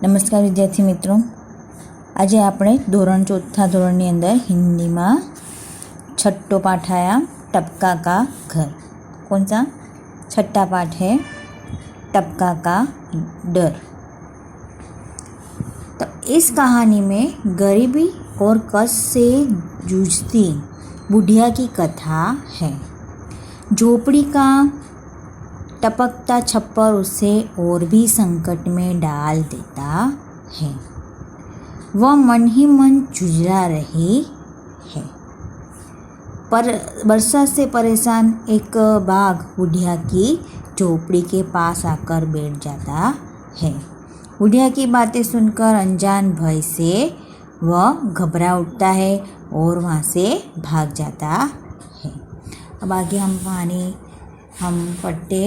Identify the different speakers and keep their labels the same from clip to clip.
Speaker 1: નમસ્કાર વિદ્યાર્થી મિત્રો, આજે આપણે ધોરણ ચોથા ધોરણની અંદર हिंदीમાં छठो पाठ आया टपका का घर। कौन सा छठा पाठ है? टपका का डर। तो इस कहानी में गरीबी और कष्ट से जूझती बुढ़िया की कथा है। झोपड़ी का टपकता छप्पर उसे और भी संकट में डाल देता है। वह मन ही मन झुंझला रही है। पर बरसात से परेशान एक बाघ बुढ़िया की झोपड़ी के पास आकर बैठ जाता है। बुढ़िया की बातें सुनकर अनजान भय से वह घबरा उठता है और वहाँ से भाग जाता है। अब आगे हम पढ़ते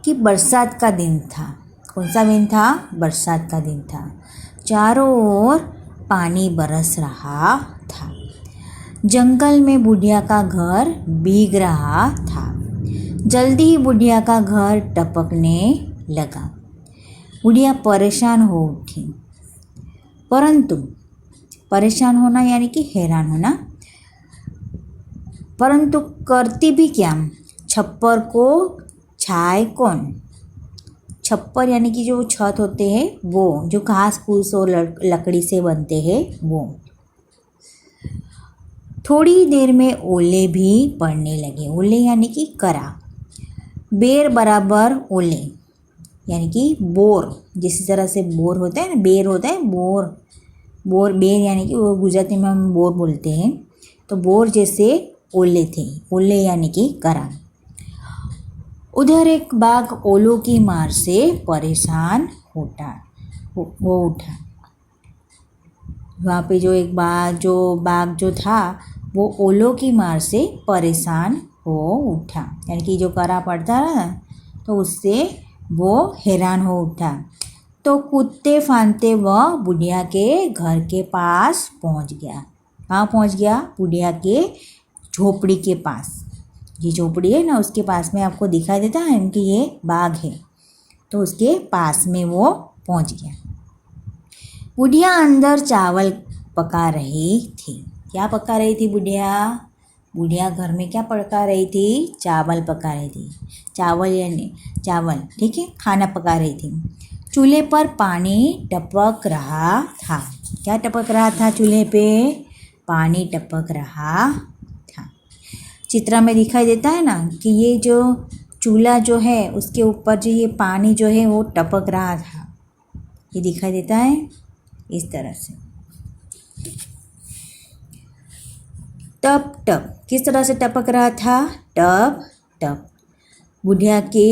Speaker 1: कि बरसात का दिन था। कौन सा दिन था? बरसात का दिन था। चारों ओर पानी बरस रहा था। जंगल में बुढ़िया का घर भीग रहा था। जल्दी ही बुढ़िया का घर टपकने लगा। बुढ़िया परेशान हो उठी, परंतु परेशान होना यानी कि हैरान होना, परंतु करती भी क्या? छप्पर को छाए कौन? छप्पर यानी कि जो छत होते हैं वो, जो घास फूस और लकड़ी से बनते हैं वो। थोड़ी देर में ओले भी पड़ने लगे। ओले यानी कि करा। बेर बराबर ओले यानी कि बोर, जिस तरह से बोर होता है ना, बेर होता है बोर बेर यानी कि वो गुजराती में हम बोर बोलते हैं। तो बोर जैसे ओले थे। ओले यानी कि करा। उधर एक बाघ ओलों की मार से परेशान हो उठा। वहाँ पे जो बाघ जो था वो ओलों की मार से परेशान हो उठा, यानी कि जो करा पड़ता रहा तो उससे वो हैरान हो उठा। तो कूदते फांदते वह बुढ़िया के घर के पास पहुँच गया। कहाँ पहुँच गया? बुढ़िया के झोपड़ी के पास। ये झोपड़ी है ना, उसके पास में आपको दिखाई देता है कि ये बाघ है, तो उसके पास में वो पहुंच गया। बुढ़िया अंदर चावल पका रही थी। क्या पका रही थी बुढ़िया? बुढ़िया घर में क्या पका रही थी? चावल पका रही थी। चावल यानी चावल, ठीक है, खाना पका रही थी। चूल्हे पर पानी टपक रहा था। क्या टपक रहा था? चूल्हे पे पानी टपक रहा था। चित्र में दिखाई देता है ना कि ये जो चूल्हा जो है उसके ऊपर जो ये पानी जो है वो टपक रहा था। ये दिखाई देता है इस तरह से। टप टप किस तरह से टपक रहा था? टप टप। बुढ़िया के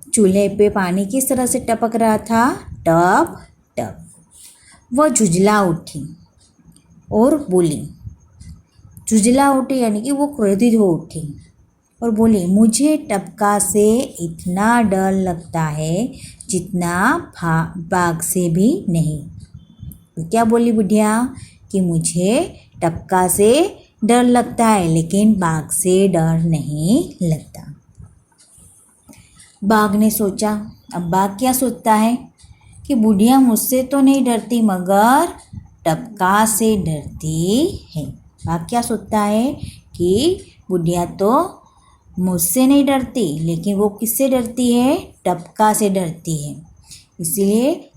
Speaker 1: चूल्हे पे पानी किस तरह से टपक रहा था? टप टप। वह झुंझला उठी और बोली। झुंझला उठी यानी कि वो क्रोधित हो उठी और बोली, मुझे टपका से इतना डर लगता है जितना बाघ से भी नहीं। तो क्या बोली बुढ़िया कि मुझे टपका से डर लगता है लेकिन बाघ से डर नहीं लगता। बाघ ने सोचा, अब बाघ क्या सोचता है कि बुढ़िया मुझसे तो नहीं डरती मगर टपका से डरती है। बाघ क्या सोचता है कि बुढ़िया तो मुझसे नहीं डरती लेकिन वो किससे डरती है? टपका से डरती है। इसलिए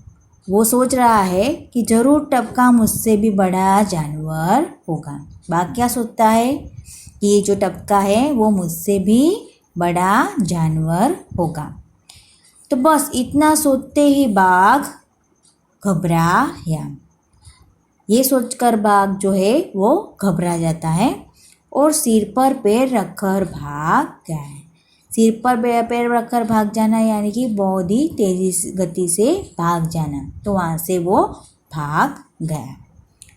Speaker 1: वो सोच रहा है कि ज़रूर टपका मुझसे भी बड़ा जानवर होगा। बाघ क्या सोचता है कि ये जो टपका है वो मुझसे भी बड़ा जानवर होगा। तो बस इतना सोचते ही बाघ घबराया। ये सोचकर बाघ जो है वो घबरा जाता है और सिर पर पैर रखकर भाग गया। सिर पर पैर रखकर भाग जाना यानी कि बहुत ही तेज़ी गति से भाग जाना। तो वहाँ से वो भाग गया।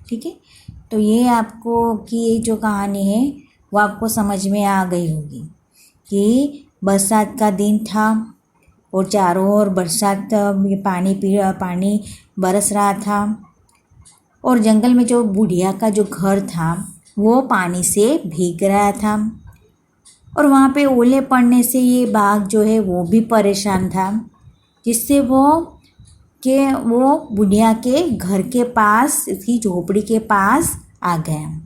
Speaker 1: ठीक है, तो ये आपको कि ये जो कहानी है वो आपको समझ में आ गई होगी कि बरसात का दिन था और चारों ओर बरसात पानी बरस रहा था और जंगल में जो बुढ़िया का जो घर था वो पानी से भीग रहा था और वहाँ पे ओले पड़ने से ये बाघ जो है वो भी परेशान था, जिससे वो कि वो बुढ़िया के घर के पास, उसकी झोपड़ी के पास आ गया।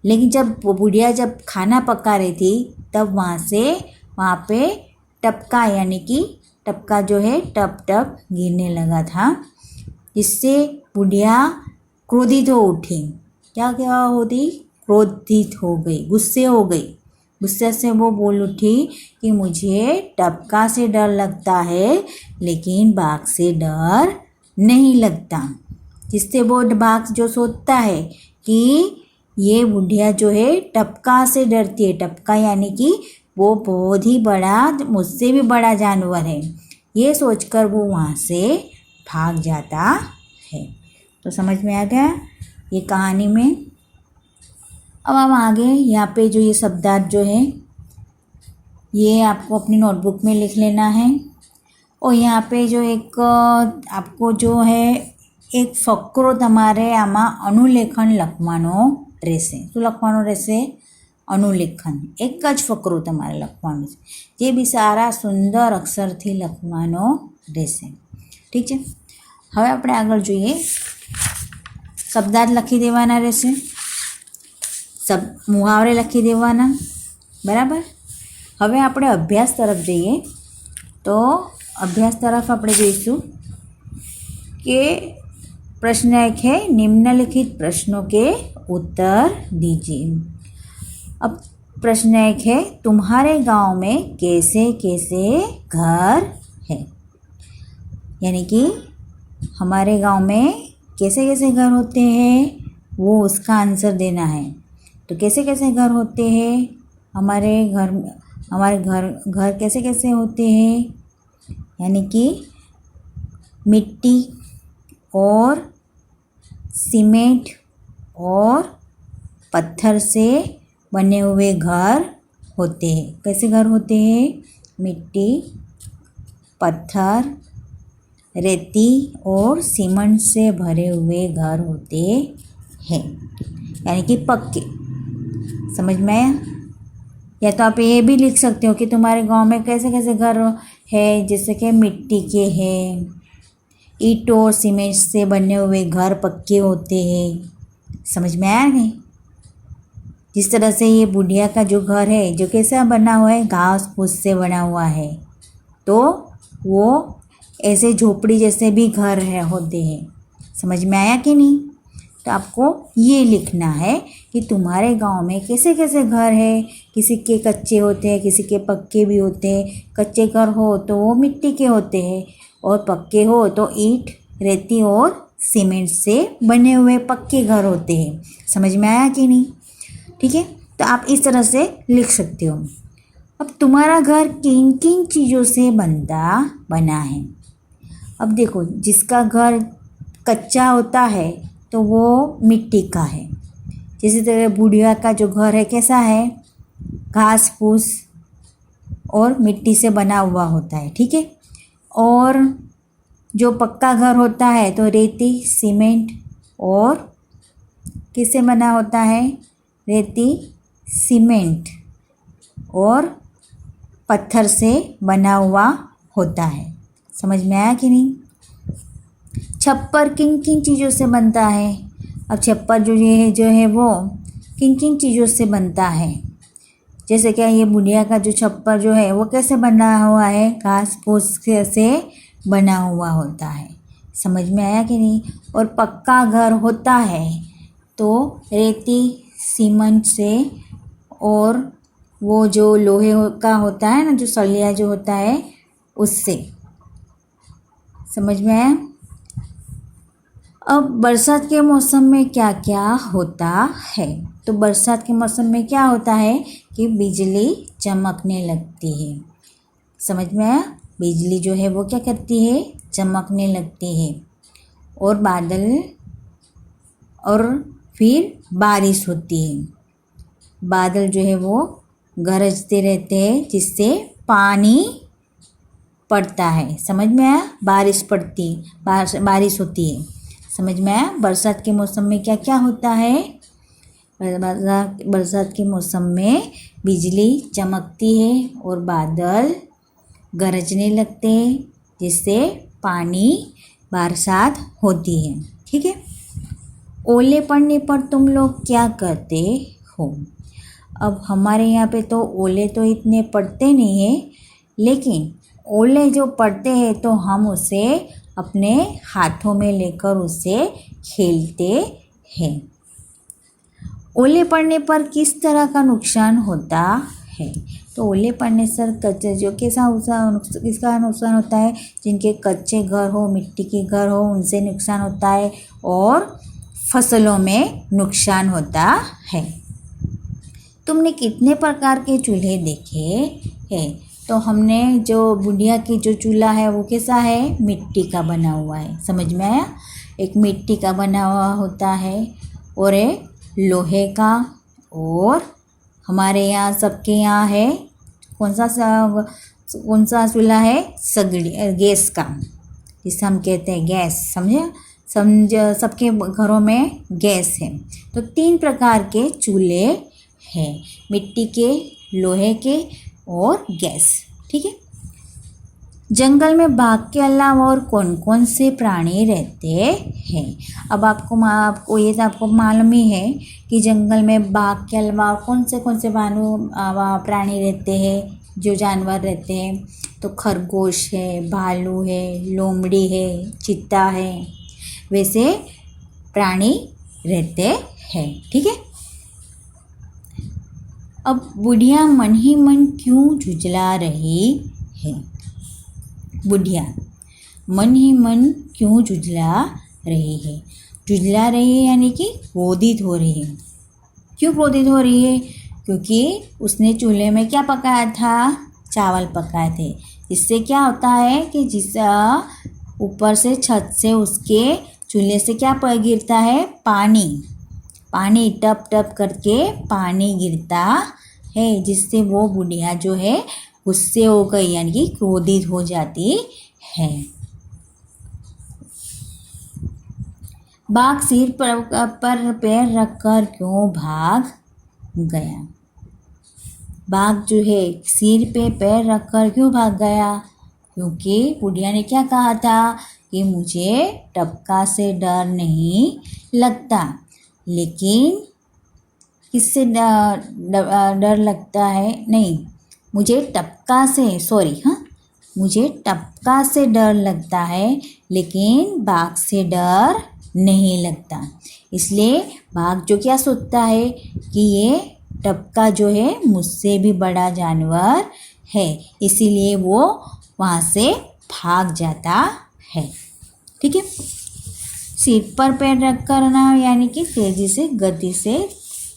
Speaker 1: लेकिन जब वो बुढ़िया जब खाना पका रही थी तब वहाँ पे टपका, यानी कि टपका जो है टप टप गिरने लगा था, जिससे बुढ़िया क्रोधित हो उठी। क्या क्या होती? क्रोधित हो गई, गुस्से हो गई। गुस्से से वो बोल उठी कि मुझे टपका से डर लगता है लेकिन बाघ से डर नहीं लगता। जिससे वो बाघ जो सोचता है कि ये बुढ़िया जो है टपका से डरती है। टपका यानी कि वो बहुत ही बड़ा, मुझसे भी बड़ा जानवर है, ये सोचकर वो वहाँ से भाग जाता है। तो समझ में आ गया ये कहानी में। अब हम आगे यहाँ पे जो ये शब्दार्थ जो है ये आपको अपनी नोटबुक में लिख लेना है। और यहाँ पे जो एक आपको जो है एक ફકરો તમારે આમાં અનુલેખન લખવાનો રહેશે। શું લખવાનું રહેશે? અનુલેખન। એક જ ફકરો તમારે લખવાનો છે, જે બી સારા સુંદર અક્ષરથી લખવાનો રહેશે। ઠીક છે। હવે આપણે આગળ જોઈએ, શબ્દાર્થ લખી દેવાના રહેશે, મુહાવરે લખી દેવાના, બરાબર। હવે આપણે અભ્યાસ તરફ જઈએ। તો અભ્યાસ તરફ આપણે જોઈશું કે प्रश्न एक है, निम्नलिखित प्रश्नों के उत्तर दीजिए। अब प्रश्न एक है, तुम्हारे गांव में कैसे कैसे घर है, यानी कि हमारे गांव में कैसे कैसे घर होते हैं वो उसका आंसर देना है। तो कैसे कैसे घर होते हैं, हमारे घर कैसे कैसे होते हैं, यानी कि मिट्टी और सीमेंट और पत्थर से बने हुए घर होते हैं। कैसे घर होते हैं? मिट्टी, पत्थर, रेती और सीमेंट से भरे हुए घर होते हैं, यानी कि पक्के। समझ में आया? या तो आप ये भी लिख सकते हो कि तुम्हारे गांव में कैसे कैसे घर है, जैसे कि मिट्टी के हैं, ईंटों और सीमेंट से बने हुए घर पक्के होते हैं। समझ में आया नहीं? जिस तरह से ये बुढ़िया का जो घर है जो कैसा बना हुआ है, घास फूस से बना हुआ है, तो वो ऐसे झोपड़ी जैसे भी घर है होते हैं। समझ में आया कि नहीं? तो आपको ये लिखना है कि तुम्हारे गांव में कैसे कैसे घर है। किसी के कच्चे होते हैं, किसी के पक्के भी होते हैं। कच्चे घर हो तो वो मिट्टी के होते हैं और पक्के हो तो ईंट, रेती और सीमेंट से बने हुए पक्के घर होते हैं। समझ में आया कि नहीं? ठीक है, तो आप इस तरह से लिख सकते हो। अब तुम्हारा घर किन किन चीज़ों से बना है। अब देखो, जिसका घर कच्चा होता है तो वो मिट्टी का है। जैसे तरह बुढ़िया का जो घर है कैसा है, घास फूस और मिट्टी से बना हुआ होता है। ठीक है, और जो पक्का घर होता है तो रेती, सीमेंट और किससे बना होता है? रेती, सीमेंट और पत्थर से बना हुआ होता है। समझ में आया कि नहीं? छप्पर किन किन चीज़ों से बनता है। अब छप्पर जो है वो किन किन चीज़ों से बनता है। जैसे क्या ये बुढ़िया का जो छप्पर जो है वो कैसे बना हुआ है? घास फूस से बना हुआ होता है। समझ में आया कि नहीं? और पक्का घर होता है तो रेती, सीमेंट से और वो जो लोहे का होता है ना, जो सलिया जो होता है उससे। समझ में आया? अब बरसात के मौसम में क्या क्या होता है। तो बरसात के मौसम में क्या होता है कि बिजली चमकने लगती है। समझ में आया? बिजली जो है वो क्या करती है? चमकने लगती है। और बादल, और फिर बारिश होती है। बादल जो है वो गरजते रहते हैं जिससे पानी पड़ता है। समझ में आया? बारिश होती है। समझ में आया? बरसात के मौसम में क्या क्या होता है। बरसात के मौसम में बिजली चमकती है और बादल गरजने लगते हैं जिससे पानी बरसात होती है। ठीक है, ओले पड़ने पर तुम लोग क्या करते हो? अब हमारे यहाँ पे तो ओले तो इतने पड़ते नहीं हैं, लेकिन ओले जो पड़ते हैं तो हम उसे अपने हाथों में लेकर उसे खेलते हैं। ओले पड़ने पर किस तरह का नुकसान होता है? तो ओले पड़ने से कच्चे जो किसका नुकसान होता है? जिनके कच्चे घर हो, मिट्टी के घर हो, उनसे नुकसान होता है और फसलों में नुकसान होता है। तुमने कितने प्रकार के चूल्हे देखे हैं? तो हमने जो बुढ़िया की जो चूल्हा है वो कैसा है? मिट्टी का बना हुआ है। समझ में आया? एक मिट्टी का बना हुआ होता है और एक लोहे का, और हमारे यहाँ सबके यहाँ है कौन सा चूल्हा है? सगड़ी, गैस का, जिसे हम कहते हैं गैस। सबके घरों में गैस है। तो 3 प्रकार के चूल्हे हैं, मिट्टी के, लोहे के और गैस। ठीक है, जंगल में बाघ के अलावा और कौन कौन से प्राणी रहते हैं? अब आपको ये तो आपको मालूम ही है कि जंगल में बाघ के अलावा कौन से प्राणी रहते हैं, जो जानवर रहते हैं। तो खरगोश है, भालू है, लोमड़ी है, चीता है, वैसे प्राणी रहते हैं। ठीक है, अब बुढ़िया मन ही मन क्यों झुंझला रही है? बुढ़िया मन ही मन क्यों झुंझला रही है? झुंझला रही है यानी कि क्रोधित हो रही है। क्यों क्रोधित हो रही है? क्योंकि उसने चूल्हे में क्या पकाया था? चावल पकाए थे। इससे क्या होता है कि जिस ऊपर से छत से उसके चूल्हे से क्या गिरता है? पानी टप टप करके पानी गिरता है, जिससे वो बुढ़िया जो है गुस्से हो गई यानी कि क्रोधित हो जाती है। बाघ सिर पर पैर रखकर क्यों भाग गया? बाघ जो है सिर पे पैर रखकर क्यों भाग गया? क्योंकि बुढ़िया ने क्या कहा था कि मुझे टपका से डर नहीं लगता। लेकिन किससे डर लगता है? नहीं, मुझे टपका से डर लगता है, लेकिन बाघ से डर नहीं लगता। इसलिए बाघ जो क्या सोचता है कि ये टपका जो है मुझसे भी बड़ा जानवर है, इसीलिए वो वहाँ से भाग जाता है। ठीक है, सीट पर पैर रख करना यानी कि तेजी से, गति से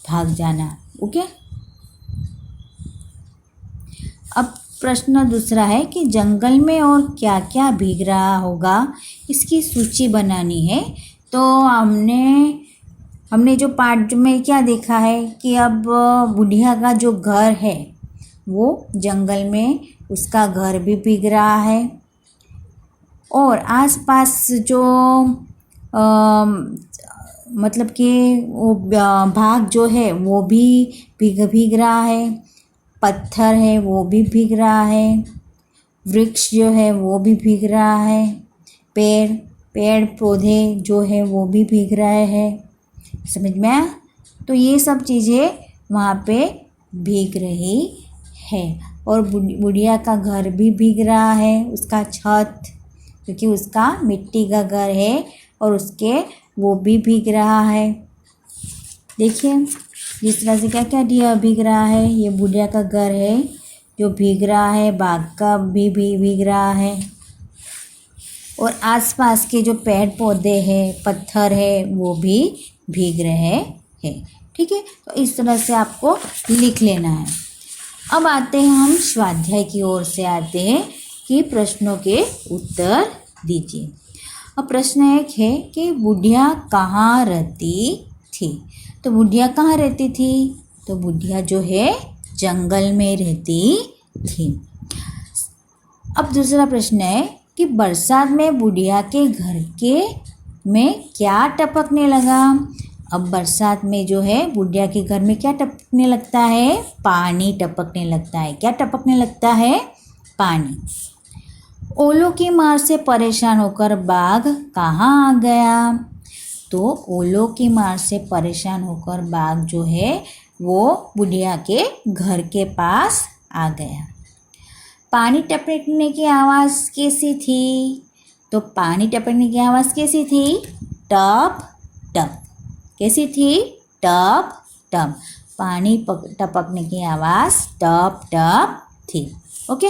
Speaker 1: भाग जाना। ओके, अब प्रश्न दूसरा है कि जंगल में और क्या क्या भीग रहा होगा, इसकी सूची बनानी है। तो हमने जो पार्ट में क्या देखा है कि अब बुढ़िया का जो घर है वो जंगल में, उसका घर भी भीग रहा है और आसपास जो मतलब कि वो भाग जो है वो भी भीग रहा है, पत्थर है वो भी भीग रहा है, वृक्ष जो है वो भी भीग रहा है, पेड़ पौधे जो है वो भी भीग रहे हैं। समझ में आया? तो ये सब चीज़ें वहाँ पे भीग रही है और बुढ़िया का घर भी भीग रहा है, उसका छत, क्योंकि उसका मिट्टी का घर है और उसके वो भी भीग रहा है। देखिए जिस तरह से क्या क्या भीग रहा है। ये बुढ़िया का घर है जो भीग रहा है, बाघ का भी भीग रहा है और आसपास के जो पेड़ पौधे हैं, पत्थर है, वो भी भीग रहे हैं। ठीक है, तो इस तरह से आपको लिख लेना है। अब आते हैं हम स्वाध्याय की ओर से आते हैं कि प्रश्नों के उत्तर दीजिए। अब प्रश्न एक है कि बुढ़िया कहाँ रहती थी? तो बुढ़िया कहाँ रहती थी? तो बुढ़िया जो है जंगल में रहती थी। अब दूसरा प्रश्न है कि बरसात में बुढ़िया के घर में क्या टपकने लगा? अब बरसात में जो है बुढ़िया के घर में क्या टपकने लगता है? पानी टपकने लगता है। क्या टपकने लगता है? पानी। ओलों की मार से परेशान होकर बाघ कहाँ आ गया? तो ओलों की मार से परेशान होकर बाघ जो है वो बुढ़िया के घर के पास आ गया। पानी टपकने की आवाज़ कैसी थी? तो पानी टपकने की आवाज़ कैसी थी? टप टप। कैसी थी? टप टप। पानी टपकने की आवाज़ टप टप थी। ओके।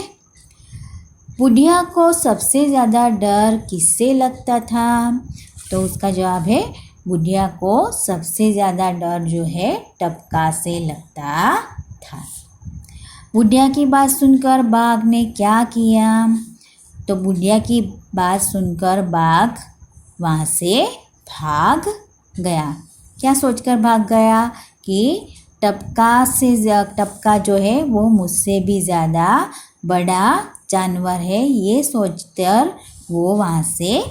Speaker 1: बुढ़िया को सबसे ज़्यादा डर किससे लगता था? तो उसका जवाब है बुढ़िया को सबसे ज़्यादा डर जो है टपका से लगता था। बुढ़िया की बात सुनकर बाघ ने क्या किया? तो बुढ़िया की बात सुनकर बाघ वहाँ से भाग गया। क्या सोचकर भाग गया? कि टपका जो है वो मुझसे भी ज़्यादा बड़ा जानवर है, ये सोचकर वो वहाँ से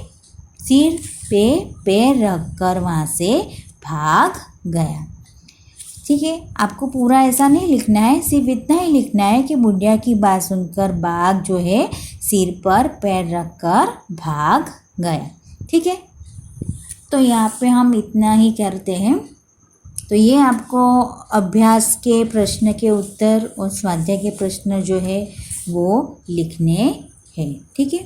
Speaker 1: सिर पे पैर रखकर वहाँ से भाग गया। ठीक है, आपको पूरा ऐसा नहीं लिखना है, सिर्फ इतना ही लिखना है कि बुढ़िया की बात सुनकर बाघ जो है सिर पर पैर रखकर भाग गया। ठीक है, तो यहाँ पे हम इतना ही करते हैं। तो ये आपको अभ्यास के प्रश्न के उत्तर और स्वाध्याय के प्रश्न जो है वो लिखने हैं। ठीक है,